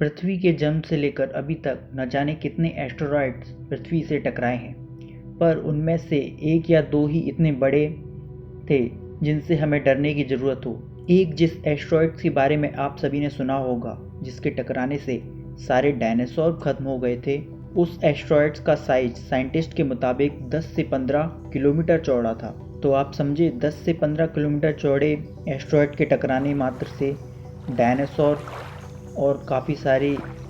पृथ्वी के जन्म से लेकर अभी तक न जाने कितने एस्टेरॉयड्स पृथ्वी से टकराए हैं, पर उनमें से एक या दो ही इतने बड़े थे जिनसे हमें डरने की ज़रूरत हो। एक जिस एस्टेरॉयड के बारे में आप सभी ने सुना होगा, जिसके टकराने से सारे डायनासोर खत्म हो गए थे, उस एस्टेरॉयड का साइज साइंटिस्ट के मुताबिक 10 से 15 किलोमीटर चौड़ा था। तो आप समझे, 10 से 15 किलोमीटर चौड़े एस्टेरॉयड के टकराने मात्र से डायनासोर और काफ़ी सारे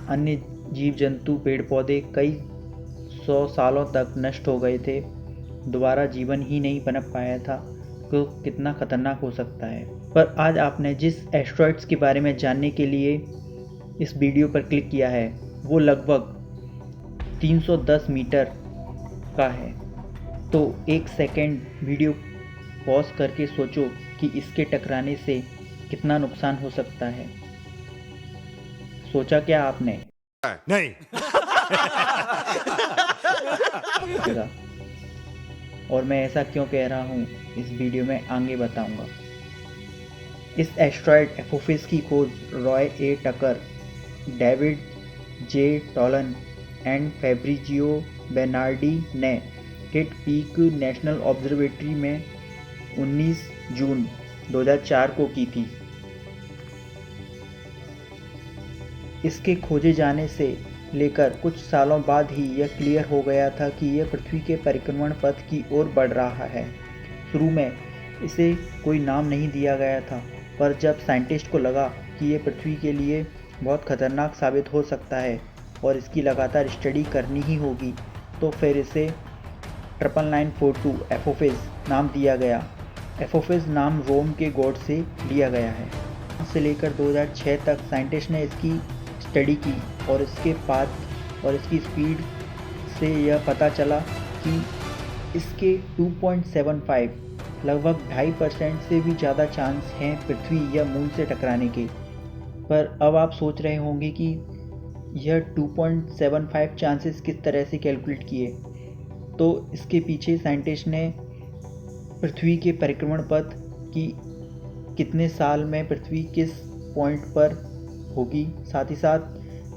अन्य जीव जंतु, पेड़ पौधे कई 100 सालों तक नष्ट हो गए थे। दोबारा जीवन ही नहीं पनप पाया था। तो कितना खतरनाक हो सकता है। पर आज आपने जिस एस्टेरॉयड्स के बारे में जानने के लिए इस वीडियो पर क्लिक किया है, वो लगभग 310 मीटर का है। तो एक सेकेंड वीडियो पॉज करके सोचो कि इसके टकराने से कितना नुकसान हो सकता है। सोचा क्या आपने? नहीं। और मैं ऐसा क्यों कह रहा हूँ, इस वीडियो में आगे बताऊंगा। इस एस्टेरॉयड एपोफिस की खोज Roy A Tucker, David J Tholen and Fabrizio Bernardi ने किट पीक नेशनल ऑब्जर्वेटरी में 19 जून 2004 को की थी। इसके खोजे जाने से लेकर कुछ सालों बाद ही यह क्लियर हो गया था कि यह पृथ्वी के परिक्रमण पथ की ओर बढ़ रहा है। शुरू में इसे कोई नाम नहीं दिया गया था, पर जब साइंटिस्ट को लगा कि यह पृथ्वी के लिए बहुत खतरनाक साबित हो सकता है और इसकी लगातार स्टडी करनी ही होगी, तो फिर इसे 99942 एपोफिस नाम दिया गया। एपोफिस नाम रोम के गॉड से लिया गया है। से लेकर 2006 तक साइंटिस्ट ने इसकी स्टडी की और इसके पाथ और इसकी स्पीड से यह पता चला कि इसके 2.75 लगभग 2.5% से भी ज़्यादा चांस हैं पृथ्वी या मून से टकराने के। पर अब आप सोच रहे होंगे कि यह 2.75 चांसेस किस तरह से कैलकुलेट किए। तो इसके पीछे साइंटिस्ट ने पृथ्वी के परिक्रमण पथ की कितने साल में पृथ्वी किस पॉइंट पर होगी, साथ ही साथ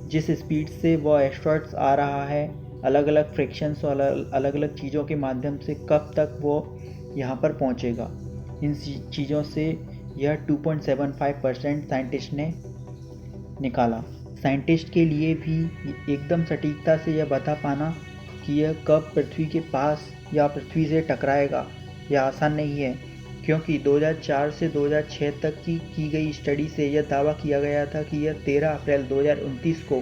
जिस स्पीड से वह एस्टेरॉयड्स आ रहा है, अलग अलग फ्रिक्शंस और अलग अलग चीज़ों के माध्यम से कब तक वो यहाँ पर पहुँचेगा, इन चीज़ों से यह 2.75% साइंटिस्ट ने निकाला। साइंटिस्ट के लिए भी एकदम सटीकता से यह बता पाना कि यह कब पृथ्वी के पास या पृथ्वी से टकराएगा, यह आसान नहीं है, क्योंकि 2004 से 2006 तक की गई स्टडी से यह दावा किया गया था कि यह 13 अप्रैल 2029 को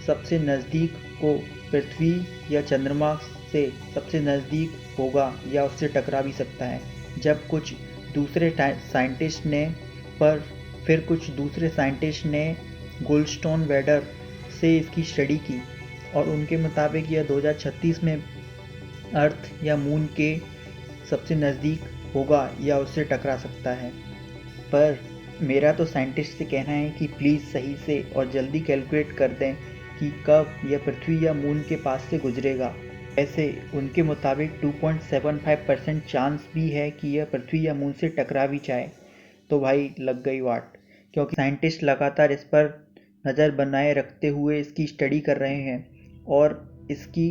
सबसे नज़दीक को पृथ्वी या चंद्रमा से सबसे नज़दीक होगा या उससे टकरा भी सकता है। जब कुछ दूसरे साइंटिस्ट ने कुछ दूसरे साइंटिस्ट ने गोल्डस्टोन वेडर से इसकी स्टडी की और उनके मुताबिक यह 2036 में अर्थ या मून के सबसे नज़दीक होगा या उससे टकरा सकता है। पर मेरा तो साइंटिस्ट से कहना है कि प्लीज़ सही से और जल्दी कैलकुलेट कर दें कि कब यह पृथ्वी या मून के पास से गुजरेगा। ऐसे उनके मुताबिक 2.75% चांस भी है कि यह पृथ्वी या मून से टकरा भी जाए। तो भाई लग गई वाट, क्योंकि साइंटिस्ट लगातार इस पर नज़र बनाए रखते हुए इसकी स्टडी कर रहे हैं और इसकी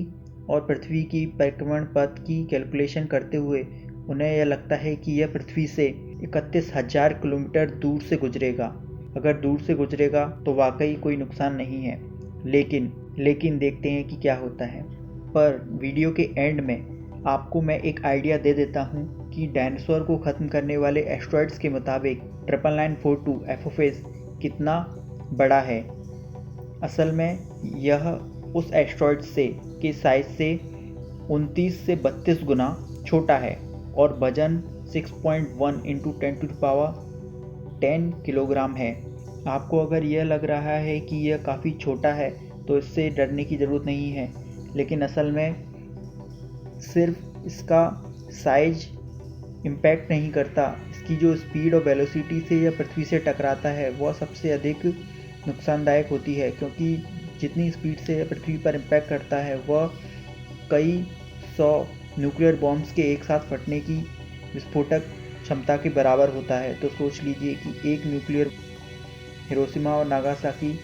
और पृथ्वी की परिक्रमण पथ की कैलकुलेशन करते हुए उन्हें यह लगता है कि यह पृथ्वी से 31,000 किलोमीटर दूर से गुजरेगा। अगर दूर से गुजरेगा तो वाकई कोई नुकसान नहीं है, लेकिन देखते हैं कि क्या होता है। पर वीडियो के एंड में आपको मैं एक आइडिया दे देता हूँ कि डायनासोर को ख़त्म करने वाले एस्टेरॉयड्स के मुताबिक 99942 एपोफिस कितना बड़ा है। असल में यह उस एस्टेरॉयड के साइज से 29 से 32 गुना छोटा है और वजन 6.1 × 10 किलोग्राम है। आपको अगर यह लग रहा है कि यह काफ़ी छोटा है तो इससे डरने की ज़रूरत नहीं है, लेकिन असल में सिर्फ इसका साइज इम्पैक्ट नहीं करता, इसकी जो स्पीड और वेलोसिटी से यह पृथ्वी से टकराता है वह सबसे अधिक नुकसानदायक होती है, क्योंकि जितनी स्पीड से यह पृथ्वी पर इम्पैक्ट करता है वह कई 100 न्यूक्लियर बॉम्ब्स के एक साथ फटने की विस्फोटक क्षमता के बराबर होता है। तो सोच लीजिए कि एक न्यूक्लियर हिरोशिमा और नागासाकी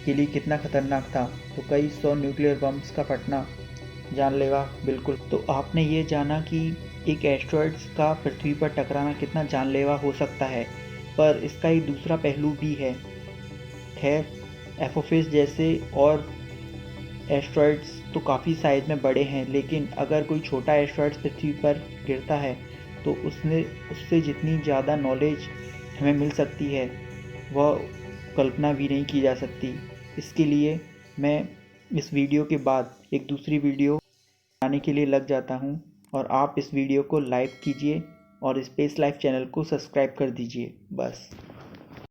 के लिए कितना खतरनाक था, तो कई 100 न्यूक्लियर बम्स का फटना जानलेवा बिल्कुल। तो आपने ये जाना कि एक एस्टेरॉयड्स का पृथ्वी पर टकराना कितना जानलेवा हो सकता है, पर इसका एक दूसरा पहलू भी है। खैर, एपोफिस जैसे और एस्टेरॉयड्स तो काफ़ी साइज़ में बड़े हैं, लेकिन अगर कोई छोटा एस्टेरॉयड्स पृथ्वी पर गिरता है तो उससे जितनी ज़्यादा नॉलेज हमें मिल सकती है, वह कल्पना भी नहीं की जा सकती। इसके लिए मैं इस वीडियो के बाद एक दूसरी वीडियो बनाने के लिए लग जाता हूँ, और आप इस वीडियो को लाइक कीजिए और स्पेस लाइफ चैनल को सब्सक्राइब कर दीजिए। बस।